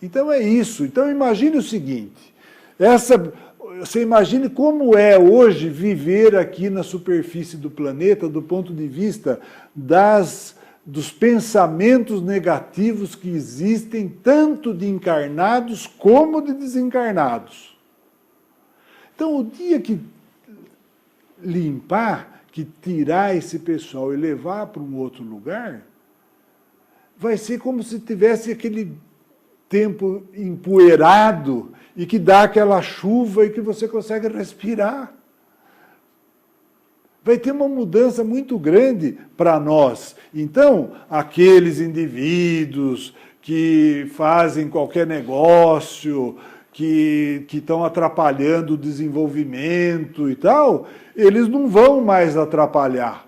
Então é isso. Então imagine o seguinte, você imagine como é hoje viver aqui na superfície do planeta do ponto de vista dos pensamentos negativos que existem, tanto de encarnados como de desencarnados. Então, o dia que limpar, que tirar esse pessoal e levar para um outro lugar, vai ser como se tivesse aquele tempo empoeirado e que dá aquela chuva e que você consegue respirar. Vai ter uma mudança muito grande para nós. Então, aqueles indivíduos que fazem qualquer negócio, que estão atrapalhando o desenvolvimento e tal, eles não vão mais atrapalhar.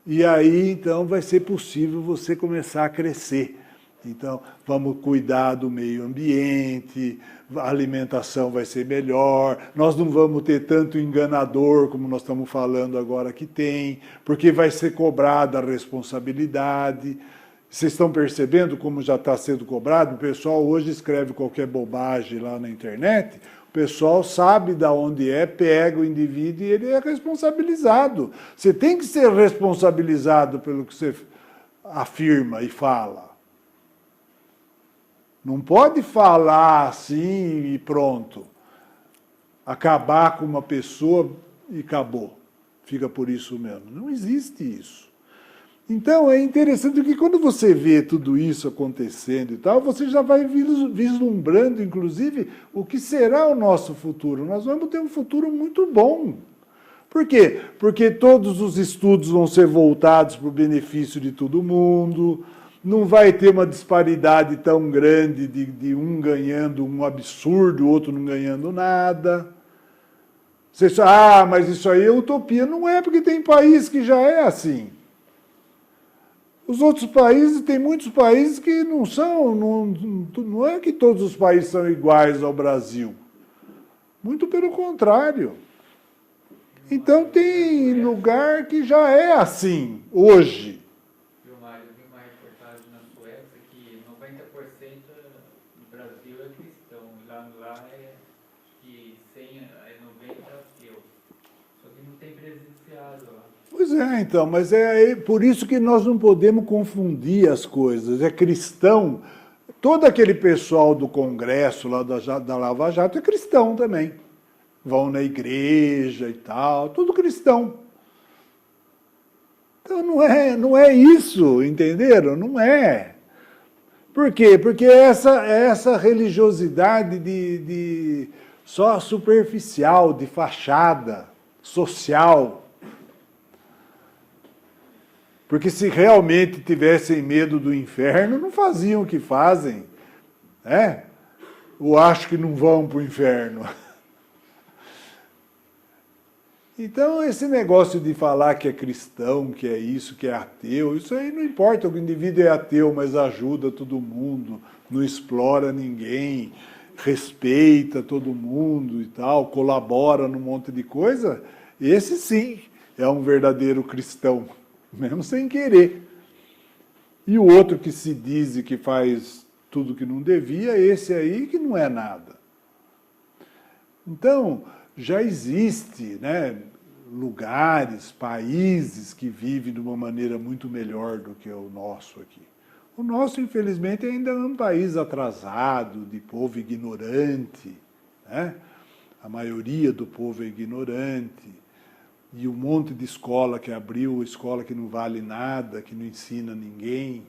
E aí, então, vai ser possível você começar a crescer. Então, vamos cuidar do meio ambiente, a alimentação vai ser melhor, nós não vamos ter tanto enganador como nós estamos falando agora que tem, porque vai ser cobrada a responsabilidade. Vocês estão percebendo como já está sendo cobrado? O pessoal hoje escreve qualquer bobagem lá na internet, o pessoal sabe de onde é, pega o indivíduo e ele é responsabilizado. Você tem que ser responsabilizado pelo que você afirma e fala. Não pode falar assim e pronto. Acabar com uma pessoa e acabou. Fica por isso mesmo. Não existe isso. Então, é interessante que quando você vê tudo isso acontecendo e tal, você já vai vislumbrando, inclusive, o que será o nosso futuro. Nós vamos ter um futuro muito bom. Por quê? Porque todos os estudos vão ser voltados para o benefício de todo mundo, não vai ter uma disparidade tão grande de um ganhando um absurdo, o outro não ganhando nada. Você diz, mas isso aí é utopia. Não é, porque tem país que já é assim. Os outros países, tem muitos países que não são, não é que todos os países são iguais ao Brasil. Muito pelo contrário. Então tem lugar que já é assim, hoje. Eu vi uma reportagem na Suécia que 90% do Brasil é cristão, lá é que 100 é 90 ateu. Só que não tem presenciado lá. Pois é, então, mas é por isso que nós não podemos confundir as coisas. É cristão, todo aquele pessoal do Congresso lá da Lava Jato é cristão também. Vão na igreja e tal, tudo cristão. Então não é isso, entenderam? Não é. Por quê? Porque essa religiosidade de só superficial, de fachada, social. Porque se realmente tivessem medo do inferno, não faziam o que fazem. Né? Ou acham que não vão para o inferno. Então, esse negócio de falar que é cristão, que é isso, que é ateu, isso aí não importa. O indivíduo é ateu, mas ajuda todo mundo, não explora ninguém, respeita todo mundo e tal, colabora num monte de coisa. Esse sim é um verdadeiro cristão, mesmo sem querer. E o outro que se diz e que faz tudo que não devia, esse aí que não é nada. Então, já existe, né, lugares, países que vivem de uma maneira muito melhor do que o nosso aqui. O nosso, infelizmente, ainda é um país atrasado, de povo ignorante. Né? A maioria do povo é ignorante. E um monte de escola que abriu, escola que não vale nada, que não ensina ninguém.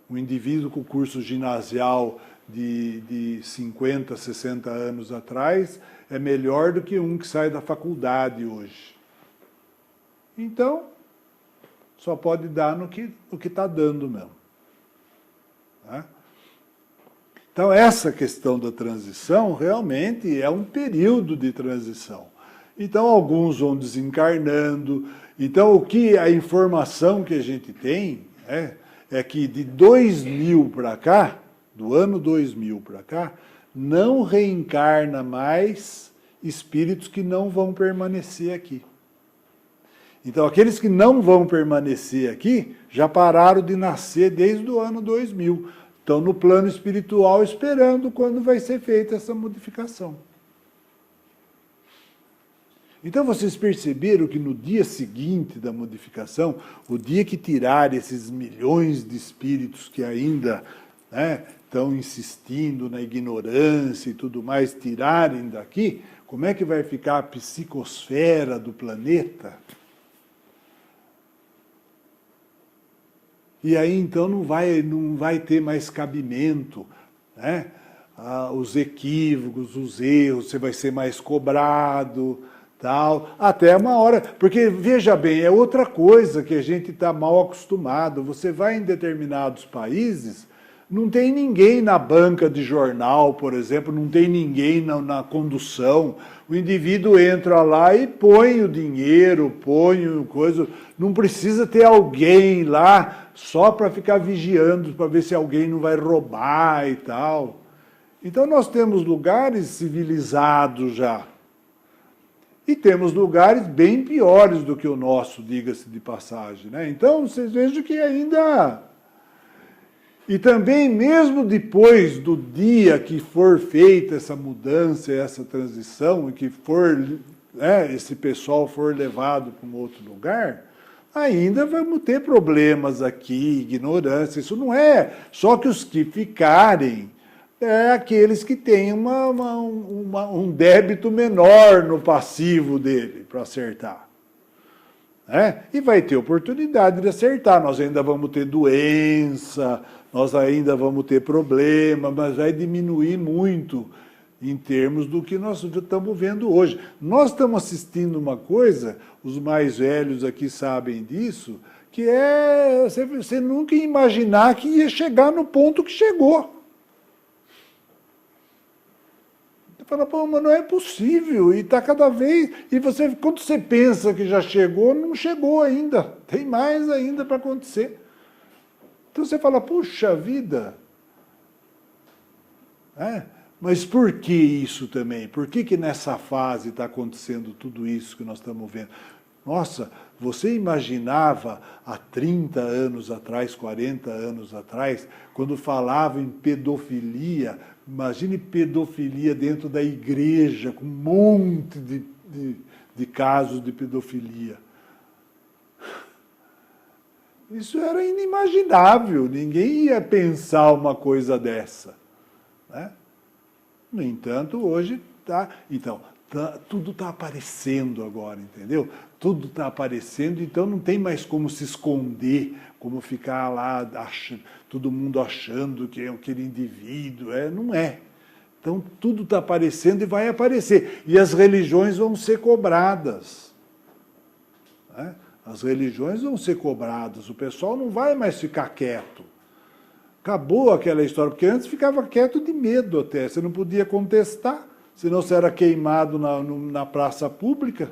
Um indivíduo com curso ginasial de 50, 60 anos atrás é melhor do que um que sai da faculdade hoje. Então, só pode dar no que está dando mesmo. Né? Então, essa questão da transição realmente é um período de transição. Então, alguns vão desencarnando. Então, a informação que a gente tem é que de 2000 para cá, do ano 2000 para cá, não reencarna mais espíritos que não vão permanecer aqui. Então, aqueles que não vão permanecer aqui já pararam de nascer desde o ano 2000. estão no plano espiritual esperando quando vai ser feita essa modificação. Então vocês perceberam que no dia seguinte da modificação, o dia que tirarem esses milhões de espíritos que ainda estão insistindo na ignorância e tudo mais, tirarem daqui, como é que vai ficar a psicosfera do planeta? E aí então não vai ter mais cabimento, né? Os equívocos, os erros, você vai ser mais cobrado, tal, até uma hora, porque veja bem, é outra coisa que a gente está mal acostumado. Você vai em determinados países, não tem ninguém na banca de jornal, por exemplo, não tem ninguém na condução. O indivíduo entra lá e põe o dinheiro, põe coisa. Não precisa ter alguém lá só para ficar vigiando, para ver se alguém não vai roubar e tal. Então nós temos lugares civilizados já. E temos lugares bem piores do que o nosso, diga-se de passagem, né? Então vocês vejam que ainda... E também, mesmo depois do dia que for feita essa mudança, essa transição, e que esse pessoal for levado para um outro lugar, ainda vamos ter problemas aqui, ignorância. Isso não é só que os que ficarem, é aqueles que têm um débito menor no passivo dele para acertar. E vai ter oportunidade de acertar. Nós ainda vamos ter doença, nós ainda vamos ter problema, mas vai diminuir muito em termos do que nós estamos vendo hoje. Nós estamos assistindo uma coisa, os mais velhos aqui sabem disso, que é você nunca ia imaginar que ia chegar no ponto que chegou. Você fala, pô, mas não é possível, e está cada vez... E você, quando você pensa que já chegou, não chegou ainda, tem mais ainda para acontecer. Então você fala, puxa vida, mas por que isso também? Por que nessa fase está acontecendo tudo isso que nós estamos vendo? Nossa, você imaginava há 30 anos atrás, 40 anos atrás, quando falava em pedofilia, imagine pedofilia dentro da igreja, com um monte de casos de pedofilia. Isso era inimaginável, ninguém ia pensar uma coisa dessa. No entanto, hoje está... Então, tudo está aparecendo agora, entendeu? Tudo está aparecendo, então não tem mais como se esconder, como ficar lá, todo mundo achando que é aquele indivíduo. Não é. Então, tudo está aparecendo e vai aparecer. E as religiões vão ser cobradas. As religiões vão ser cobradas, o pessoal não vai mais ficar quieto. Acabou aquela história, porque antes ficava quieto de medo até, você não podia contestar, senão você era queimado na praça pública.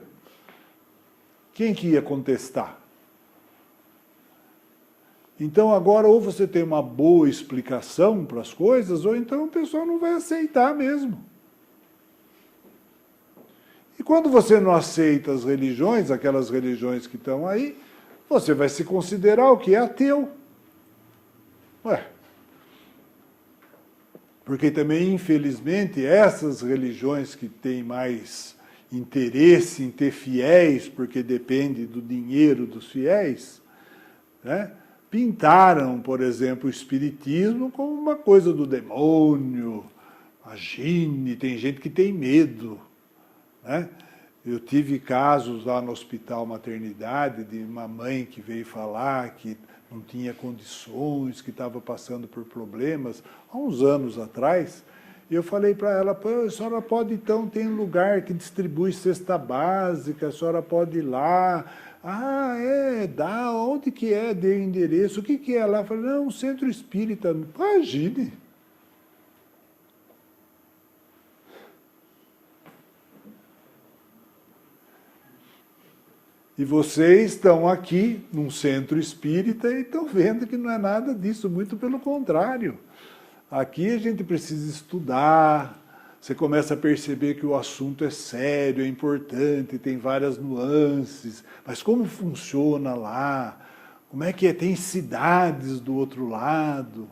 Quem que ia contestar? Então agora ou você tem uma boa explicação para as coisas, ou então o pessoal não vai aceitar mesmo. E quando você não aceita as religiões, aquelas religiões que estão aí, você vai se considerar o que? Ateu. Porque também, infelizmente, essas religiões que têm mais interesse em ter fiéis, porque depende do dinheiro dos fiéis, pintaram, por exemplo, o espiritismo como uma coisa do demônio. Imagine, tem gente que tem medo. Eu tive casos lá no Hospital Maternidade de uma mãe que veio falar que não tinha condições, que estava passando por problemas, há uns anos atrás, e eu falei para ela, pô, a senhora pode então, tem um lugar que distribui cesta básica, a senhora pode ir lá. Dá, onde que é? Dei o endereço, o que que é lá? Eu falei, não, um centro espírita. Imagine. E vocês estão aqui num centro espírita e estão vendo que não é nada disso, muito pelo contrário. Aqui a gente precisa estudar, você começa a perceber que o assunto é sério, é importante, tem várias nuances, mas como funciona lá? Como é que é? Tem cidades do outro lado.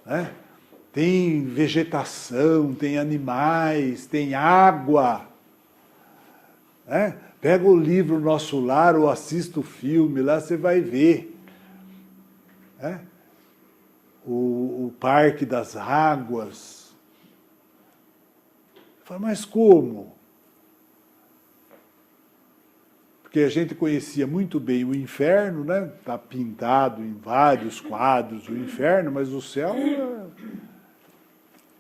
né? Tem vegetação, tem animais, tem água. Né? Pega o livro Nosso Lar ou assista o filme, lá você vai ver. Né? O Parque das Águas. Fala, mas como? Porque a gente conhecia muito bem o inferno, né? Está pintado em vários quadros o inferno, mas o céu...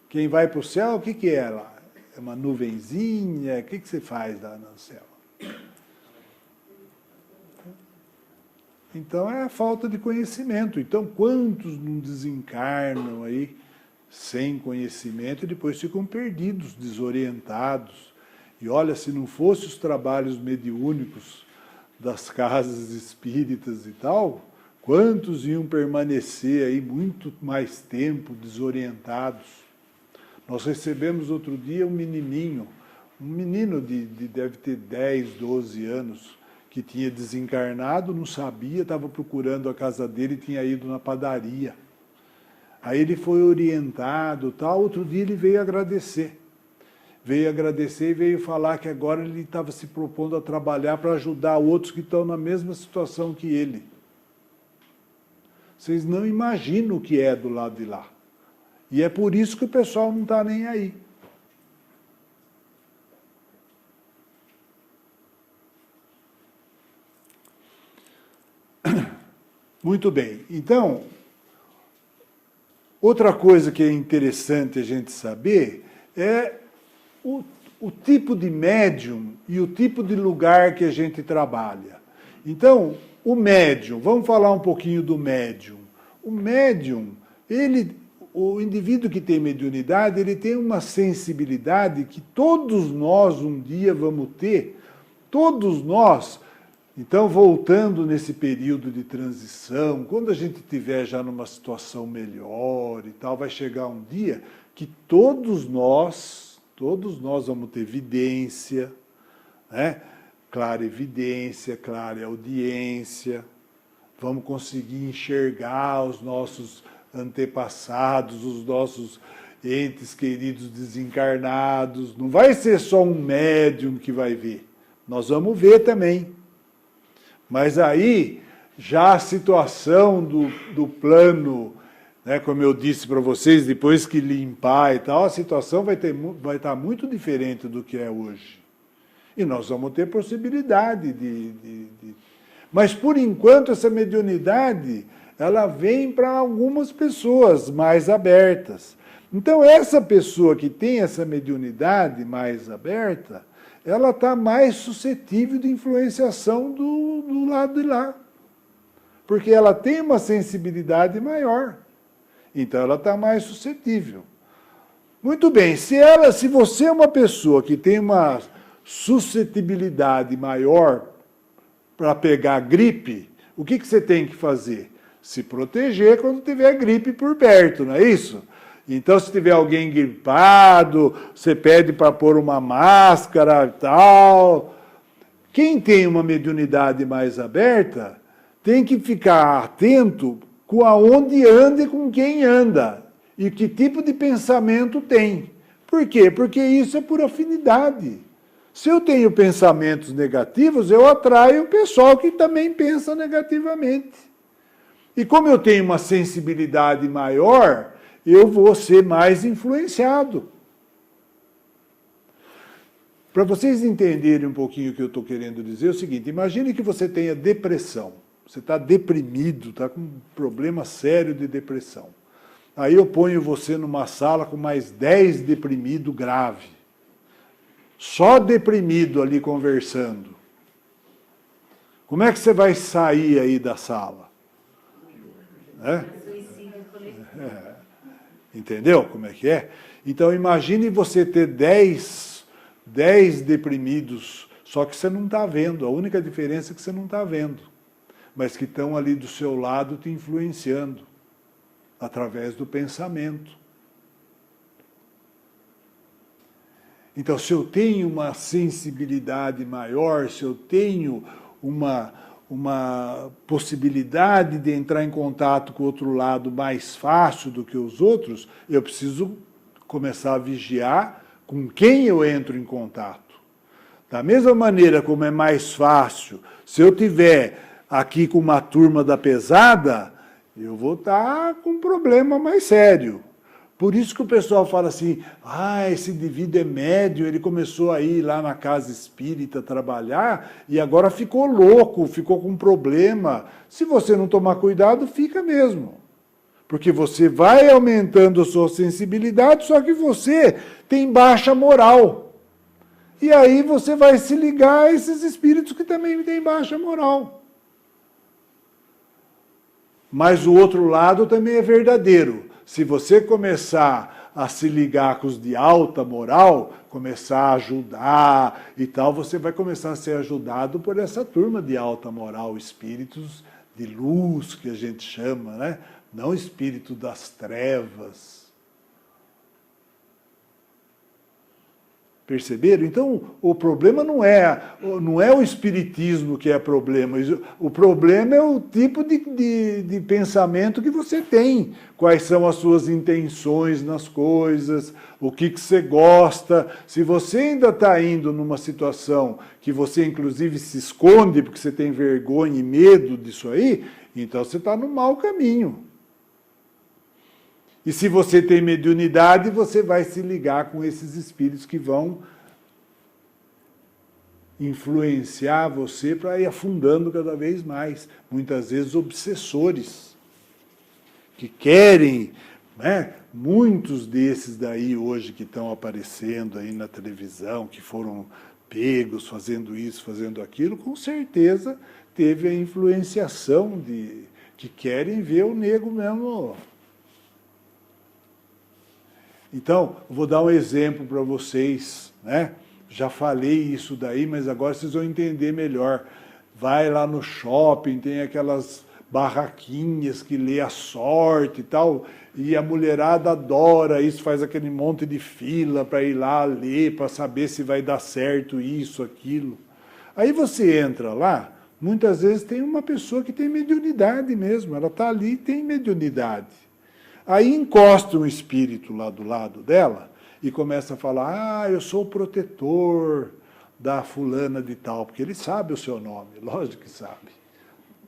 Quem vai para o céu, o que é lá? É uma nuvenzinha? O que você faz lá no céu? Então é a falta de conhecimento. Então quantos não desencarnam aí sem conhecimento e depois ficam perdidos, desorientados? E olha, se não fosse os trabalhos mediúnicos das casas espíritas e tal, quantos iam permanecer aí muito mais tempo desorientados? Nós recebemos outro dia um menino deve ter 10, 12 anos, que tinha desencarnado, não sabia, estava procurando a casa dele e tinha ido na padaria. Aí ele foi orientado, tal. Outro dia ele veio agradecer. Veio agradecer e veio falar que agora ele estava se propondo a trabalhar para ajudar outros que estão na mesma situação que ele. Vocês não imaginam o que é do lado de lá. E é por isso que o pessoal não está nem aí. Muito bem. Então, outra coisa que é interessante a gente saber é o tipo de médium e o tipo de lugar que a gente trabalha. Então, o médium, vamos falar um pouquinho do médium. O médium, o indivíduo que tem mediunidade, ele tem uma sensibilidade que todos nós um dia vamos ter, todos nós. Então, voltando nesse período de transição, quando a gente estiver já numa situação melhor e tal, vai chegar um dia que todos nós vamos ter vidência, né? Clara evidência, clara audiência, vamos conseguir enxergar os nossos antepassados, os nossos entes queridos desencarnados. Não vai ser só um médium que vai ver, nós vamos ver também. Mas aí, já a situação do plano, né, como eu disse para vocês, depois que limpar e tal, a situação vai estar muito diferente do que é hoje. E nós vamos ter possibilidade Mas, por enquanto, essa mediunidade, ela vem para algumas pessoas mais abertas. Então, essa pessoa que tem essa mediunidade mais aberta, ela está mais suscetível de influenciação do lado de lá. Porque ela tem uma sensibilidade maior. Então, ela está mais suscetível. Muito bem, se você é uma pessoa que tem uma suscetibilidade maior para pegar gripe, o que você tem que fazer? Se proteger quando tiver gripe por perto, não é isso? Então, se tiver alguém gripado, você pede para pôr uma máscara e tal. Quem tem uma mediunidade mais aberta tem que ficar atento com aonde anda e com quem anda. E que tipo de pensamento tem. Por quê? Porque isso é por afinidade. Se eu tenho pensamentos negativos, eu atraio o pessoal que também pensa negativamente. E como eu tenho uma sensibilidade maior, eu vou ser mais influenciado. Para vocês entenderem um pouquinho o que eu estou querendo dizer, é o seguinte: imagine que você tenha depressão. Você está deprimido, está com um problema sério de depressão. Aí eu ponho você numa sala com mais 10 deprimidos grave. Só deprimido ali conversando. Como é que você vai sair aí da sala? Entendeu como é que é? Então imagine você ter 10 deprimidos, só que você não está vendo. A única diferença é que você não está vendo. Mas que estão ali do seu lado te influenciando, através do pensamento. Então, se eu tenho uma sensibilidade maior, se eu tenho uma possibilidade de entrar em contato com o outro lado mais fácil do que os outros, eu preciso começar a vigiar com quem eu entro em contato. Da mesma maneira como é mais fácil, se eu tiver aqui com uma turma da pesada, eu vou estar com um problema mais sério. Por isso que o pessoal fala assim, esse indivíduo é médium, ele começou a ir lá na casa espírita trabalhar e agora ficou louco, ficou com problema. Se você não tomar cuidado, fica mesmo. Porque você vai aumentando a sua sensibilidade, só que você tem baixa moral. E aí você vai se ligar a esses espíritos que também têm baixa moral. Mas o outro lado também é verdadeiro. Se você começar a se ligar com os de alta moral, começar a ajudar e tal, você vai começar a ser ajudado por essa turma de alta moral, espíritos de luz, que a gente chama, né? Não espírito das trevas. Perceberam? Então, o problema não é o espiritismo que é problema. O problema é o tipo de pensamento que você tem. Quais são as suas intenções nas coisas, o que você gosta. Se você ainda está indo numa situação que você, inclusive, se esconde porque você tem vergonha e medo disso aí, então você está no mau caminho. E se você tem mediunidade, você vai se ligar com esses espíritos que vão influenciar você para ir afundando cada vez mais. Muitas vezes obsessores, que querem, né? Muitos desses daí hoje que estão aparecendo aí na televisão, que foram pegos fazendo isso, fazendo aquilo, com certeza teve a influenciação de que querem ver o nego mesmo. Então, vou dar um exemplo para vocês, né? Já falei isso daí, mas agora vocês vão entender melhor. Vai lá no shopping, tem aquelas barraquinhas que lê a sorte e tal, e a mulherada adora isso, faz aquele monte de fila para ir lá ler, para saber se vai dar certo isso, aquilo. Aí você entra lá, muitas vezes tem uma pessoa que tem mediunidade mesmo, ela está ali e tem mediunidade. Aí encosta um espírito lá do lado dela e começa a falar, eu sou o protetor da fulana de tal, porque ele sabe o seu nome, lógico que sabe.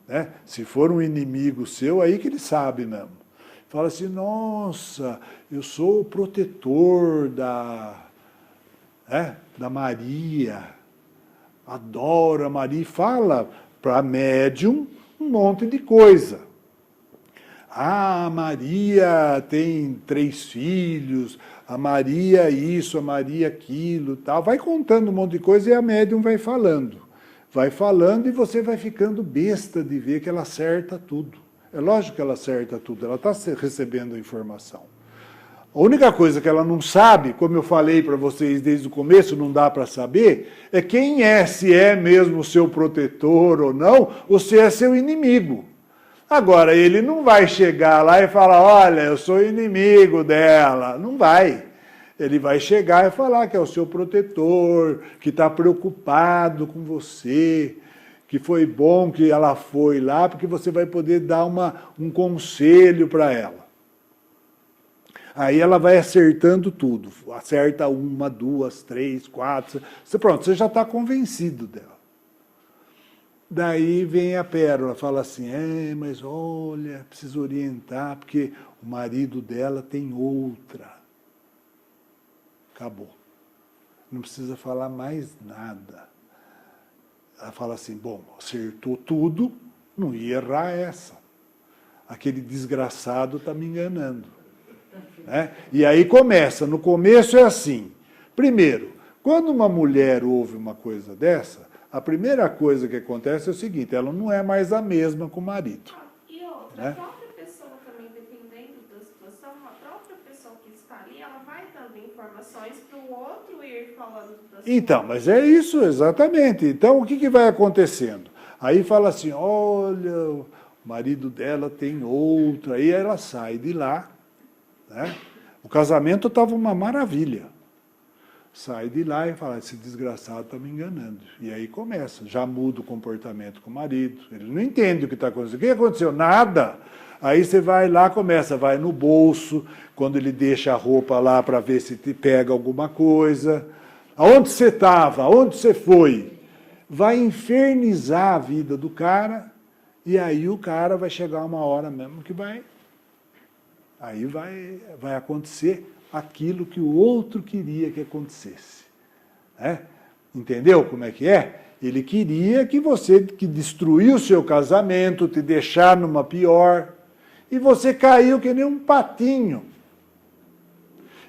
Né? Se for um inimigo seu, aí que ele sabe mesmo. Fala assim, nossa, eu sou o protetor da Maria, adoro a Maria, e fala para a médium um monte de coisa. A Maria tem 3 filhos, a Maria isso, a Maria aquilo, tal. Vai contando um monte de coisa e a médium vai falando. Vai falando e você vai ficando besta de ver que ela acerta tudo. É lógico que ela acerta tudo, ela está recebendo a informação. A única coisa que ela não sabe, como eu falei para vocês desde o começo, não dá para saber, é quem é, se é mesmo o seu protetor ou não, ou se é seu inimigo. Agora, ele não vai chegar lá e falar, olha, eu sou inimigo dela. Não vai. Ele vai chegar e falar que é o seu protetor, que está preocupado com você, que foi bom que ela foi lá, porque você vai poder dar um conselho para ela. Aí ela vai acertando tudo. Acerta 1, 2, 3, 4. Pronto, você já está convencido dela. Daí vem a pérola, fala assim, mas olha, preciso orientar, porque o marido dela tem outra. Acabou. Não precisa falar mais nada. Ela fala assim, bom, acertou tudo, não ia errar essa. Aquele desgraçado está me enganando. Né? E aí começa, no começo é assim. Primeiro, quando uma mulher ouve uma coisa dessa, a primeira coisa que acontece é o seguinte, ela não é mais a mesma com o marido. E outra, a própria pessoa também, dependendo da situação, a própria pessoa que está ali, ela vai dando informações para o outro ir falando das Então, mas é isso, exatamente. Então, o que vai acontecendo? Aí fala assim, olha, o marido dela tem outra, aí ela sai de lá. Né? O casamento estava uma maravilha. sai de lá e fala, esse desgraçado está me enganando. E aí começa, já muda o comportamento com o marido. Ele não entende o que está acontecendo. O que aconteceu? Nada. Aí você vai lá, vai no bolso, quando ele deixa a roupa lá para ver se te pega alguma coisa. Aonde você estava? Aonde você foi? Vai infernizar a vida do cara, e aí o cara vai chegar uma hora mesmo que vai acontecer aquilo que o outro queria que acontecesse. Né? Entendeu como é que é? Ele queria que destruiu o seu casamento, te deixar numa pior, e você caiu que nem um patinho.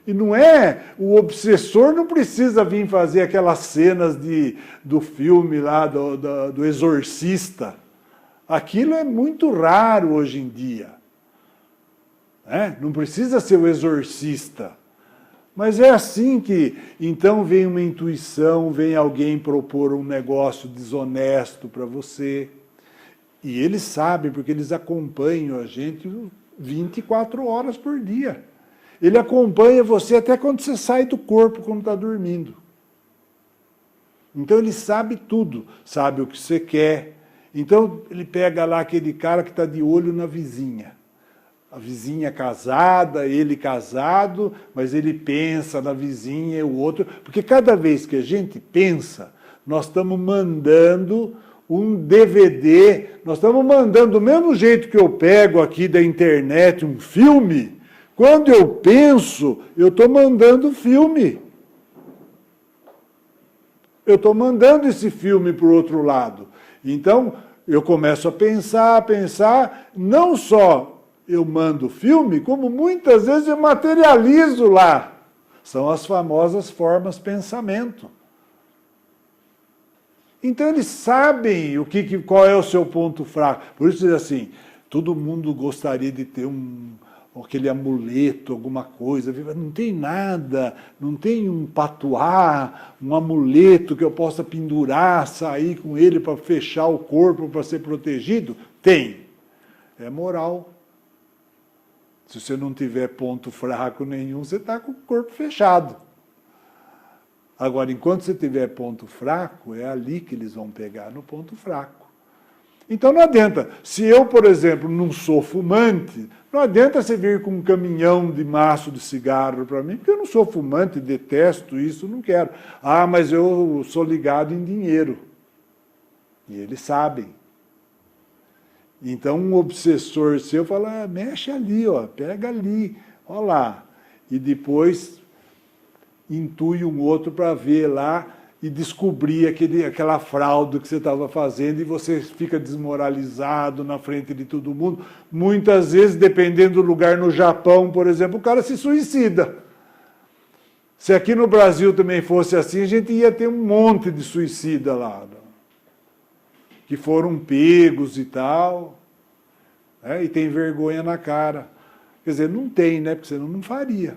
E não é, o obsessor não precisa vir fazer aquelas cenas do filme lá, do Exorcista. Aquilo é muito raro hoje em dia. Não precisa ser o exorcista. Mas é assim que, então vem uma intuição, vem alguém propor um negócio desonesto para você. E eles sabem, porque eles acompanham a gente 24 horas por dia. Ele acompanha você até quando você sai do corpo, quando está dormindo. Então ele sabe tudo, sabe o que você quer. Então ele pega lá aquele cara que está de olho na vizinha. A vizinha casada, ele casado, mas ele pensa na vizinha e o outro. Porque cada vez que a gente pensa, nós estamos mandando um DVD, nós estamos mandando do mesmo jeito que eu pego aqui da internet um filme. Quando eu penso, eu estou mandando filme. Eu estou mandando esse filme para o outro lado. Então, eu começo a pensar, não só eu mando filme, como muitas vezes eu materializo lá. São as famosas formas pensamento. Então, eles sabem qual é o seu ponto fraco. Por isso, diz assim, todo mundo gostaria de ter aquele amuleto, alguma coisa. Não tem nada, não tem um patuá, um amuleto que eu possa pendurar, sair com ele para fechar o corpo, para ser protegido? Tem. É moral. Se você não tiver ponto fraco nenhum, você está com o corpo fechado. Agora, enquanto você tiver ponto fraco, é ali que eles vão pegar, no ponto fraco. Então não adianta. Se eu, por exemplo, não sou fumante, não adianta você vir com um caminhão de maço de cigarro para mim, porque eu não sou fumante, detesto isso, não quero. Ah, mas eu sou ligado em dinheiro. E eles sabem. Então um obsessor seu fala, mexe ali, pega ali, olha lá. E depois intui um outro para ver lá e descobrir aquela fraude que você estava fazendo e você fica desmoralizado na frente de todo mundo. Muitas vezes, dependendo do lugar, no Japão, por exemplo, o cara se suicida. Se aqui no Brasil também fosse assim, a gente ia ter um monte de suicida lá, que foram pegos e tal, e tem vergonha na cara. Quer dizer, não tem, né? Porque senão não faria.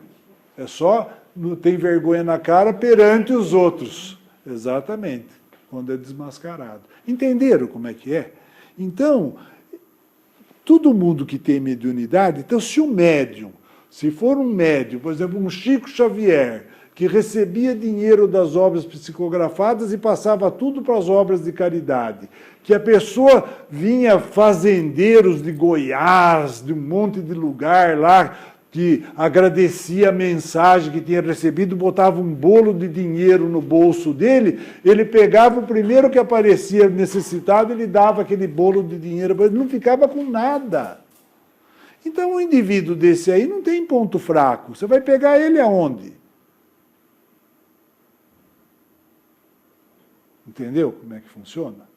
É só não tem vergonha na cara perante os outros. Exatamente, quando é desmascarado. Entenderam como é que é? Então, todo mundo que tem mediunidade, então se um médium, se for um médium, por exemplo, um Chico Xavier, que recebia dinheiro das obras psicografadas e passava tudo para as obras de caridade, que a pessoa vinha fazendeiros de Goiás, de um monte de lugar lá, que agradecia a mensagem que tinha recebido, botava um bolo de dinheiro no bolso dele, ele pegava o primeiro que aparecia necessitado, ele dava aquele bolo de dinheiro, ele não ficava com nada. Então, um indivíduo desse aí não tem ponto fraco. Você vai pegar ele aonde? Entendeu como é que funciona?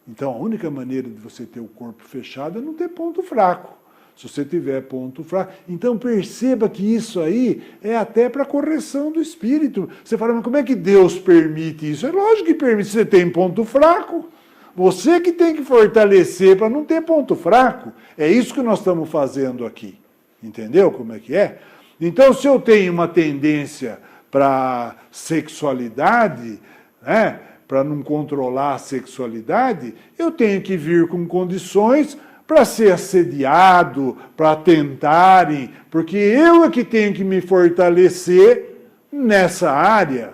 Então, a única maneira de você ter o corpo fechado é não ter ponto fraco. Se você tiver ponto fraco. Então perceba que isso aí é até para correção do espírito. Você fala, mas como é que Deus permite isso? É lógico que permite. Você tem ponto fraco. Você que tem que fortalecer para não ter ponto fraco. É isso que nós estamos fazendo aqui. Entendeu como é que é? Então, se eu tenho uma tendência para sexualidade, né, para não controlar a sexualidade, eu tenho que vir com condições para ser assediado, para tentarem, porque eu é que tenho que me fortalecer nessa área.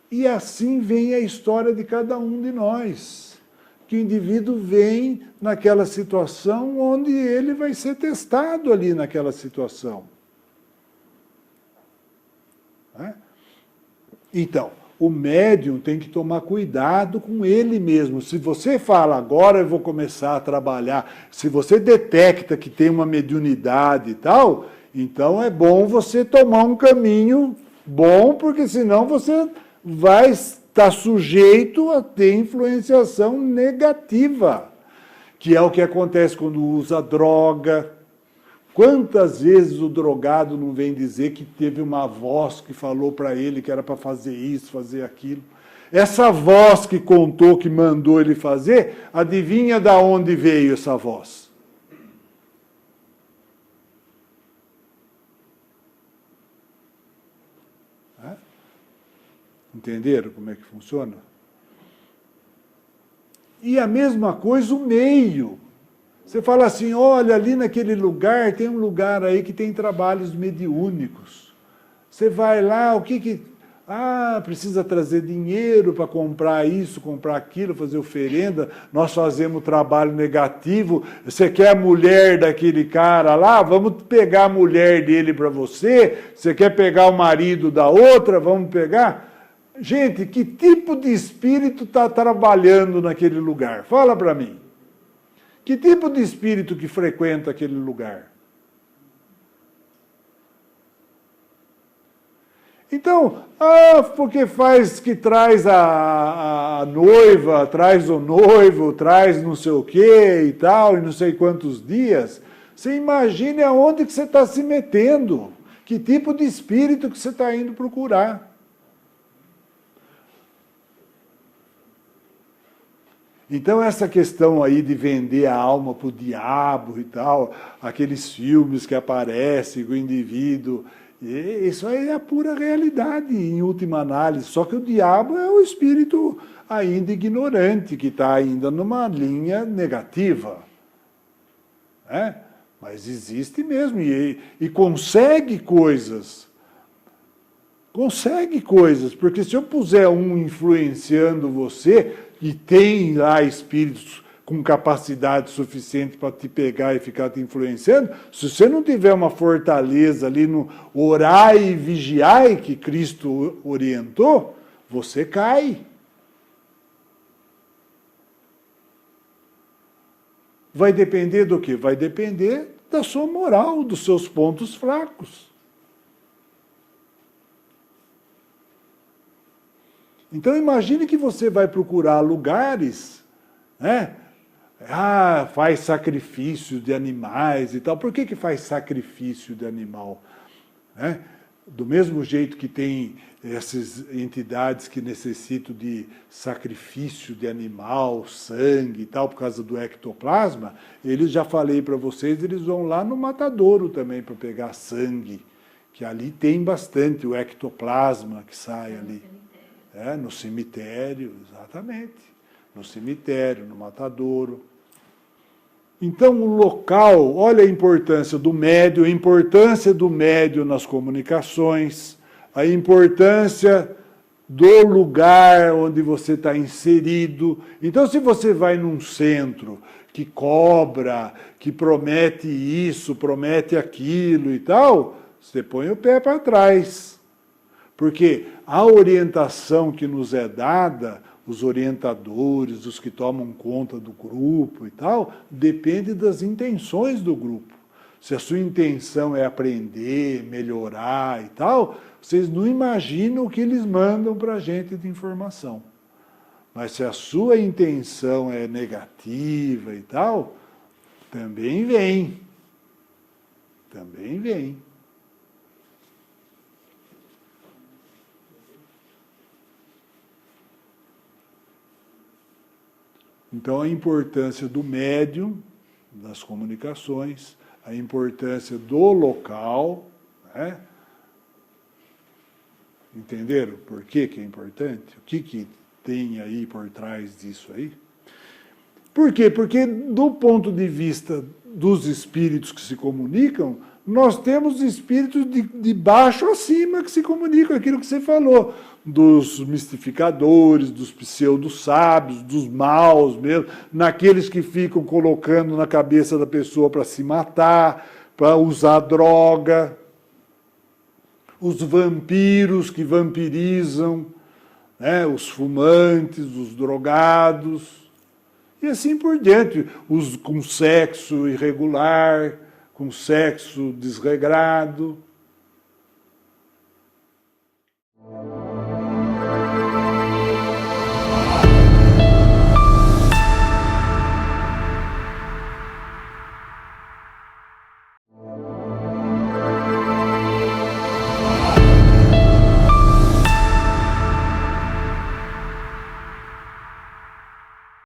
E assim vem a história de cada um de nós. Que o indivíduo vem naquela situação onde ele vai ser testado ali naquela situação. Né? Então, o médium tem que tomar cuidado com ele mesmo. Se você fala, agora eu vou começar a trabalhar, se você detecta que tem uma mediunidade e tal, então é bom você tomar um caminho bom, porque senão você vai estar sujeito a ter influenciação negativa, que é o que acontece quando usa droga. Quantas vezes o drogado não vem dizer que teve uma voz que falou para ele que era para fazer isso, fazer aquilo? Essa voz que contou, que mandou ele fazer, adivinha de onde veio essa voz? Entenderam como é que funciona? E a mesma coisa o meio. Você fala assim, olha, ali naquele lugar, tem um lugar aí que tem trabalhos mediúnicos. Você vai lá, o que... Ah, precisa trazer dinheiro para comprar isso, comprar aquilo, fazer oferenda. Nós fazemos trabalho negativo. Você quer a mulher daquele cara lá? Vamos pegar a mulher dele para você. Você quer pegar o marido da outra? Vamos pegar... Gente, que tipo de espírito está trabalhando naquele lugar? Fala para mim. Que tipo de espírito que frequenta aquele lugar? Então, porque faz que traz a noiva, traz o noivo, traz não sei o quê e tal, e não sei quantos dias, você imagine aonde que você está se metendo. Que tipo de espírito que você está indo procurar. Então essa questão aí de vender a alma para o diabo e tal, aqueles filmes que aparecem com o indivíduo, isso aí é a pura realidade, em última análise. Só que o diabo é o espírito ainda ignorante, que está ainda numa linha negativa. Né? Mas existe mesmo, e consegue coisas. Consegue coisas, porque se eu puser um influenciando você... e tem lá espíritos com capacidade suficiente para te pegar e ficar te influenciando, se você não tiver uma fortaleza ali no orar e vigiar que Cristo orientou, você cai. Vai depender do quê? Vai depender da sua moral, dos seus pontos fracos. Então imagine que você vai procurar lugares, né? Faz sacrifício de animais e tal. Por que faz sacrifício de animal? Né? Do mesmo jeito que tem essas entidades que necessitam de sacrifício de animal, sangue e tal, por causa do ectoplasma, eles, já falei para vocês, eles vão lá no matadouro também para pegar sangue, que ali tem bastante o ectoplasma que sai ali. No cemitério, exatamente. No cemitério, no matadouro. Então, o local, olha a importância do médium nas comunicações, a importância do lugar onde você está inserido. Então, se você vai num centro que cobra, que promete isso, promete aquilo e tal, você põe o pé para trás. Porque a orientação que nos é dada, os orientadores, os que tomam conta do grupo e tal, depende das intenções do grupo. Se a sua intenção é aprender, melhorar e tal, vocês não imaginam o que eles mandam para a gente de informação. Mas se a sua intenção é negativa e tal, também vem. Também vem. Então, a importância do médium, das comunicações, a importância do local, né? Entenderam por que é importante? O que tem aí por trás disso aí? Por quê? Porque do ponto de vista dos espíritos que se comunicam, nós temos espíritos de baixo acima que se comunicam, aquilo que você falou, dos mistificadores, dos pseudo-sábios, dos maus mesmo, naqueles que ficam colocando na cabeça da pessoa para se matar, para usar droga, os vampiros que vampirizam, né, os fumantes, os drogados, e assim por diante, os com sexo irregular, com sexo desregrado.